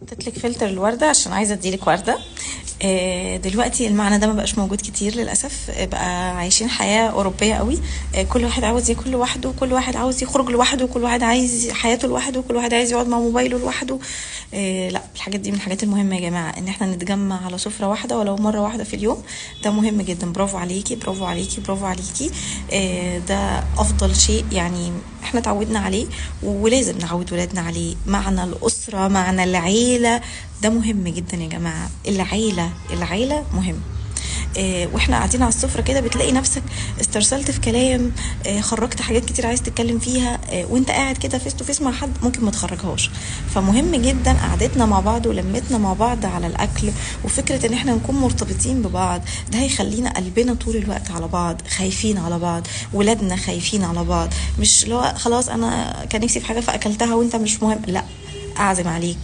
حطيت لك فلتر الورده عشان عايزه اديلك ورده. دلوقتي المعنى ده ما بقاش موجود كتير للاسف. بقى عايشين حياه اوروبيه قوي. كل واحد عاوز ياكل لوحده، كل واحد عاوز يخرج لوحده، كل واحد عايز حياته لوحده، كل واحد عايز يقعد مع موبايله لوحده. لا، الحاجات دي من الحاجات المهمه يا جماعه، ان احنا نتجمع على سفره واحده ولو مره واحده في اليوم. ده مهم جدا. برافو عليكي، برافو عليكي، برافو عليكي. ده افضل شيء يعني احنا اتعودنا عليه، ولازم نعود ولادنا عليه. معنى الاسره، معنى العيله، ده مهم جدا يا جماعة. العيلة مهم. واحنا قاعدين على السفرة كده بتلاقي نفسك استرسلت في كلام، خرجت حاجات كتير عايز تتكلم فيها، وانت قاعد كده فيس تو فيس مع حد ممكن ما تخرجهاش. فمهم جدا قعدتنا مع بعض ولمتنا مع بعض على الاكل، وفكرة ان احنا نكون مرتبطين ببعض. ده هيخلينا قلبنا طول الوقت على بعض، خايفين على بعض، ولادنا خايفين على بعض. مش لو خلاص انا كان نفسي في حاجة فاكلتها وانت مش مهم، لا، اعزم عليك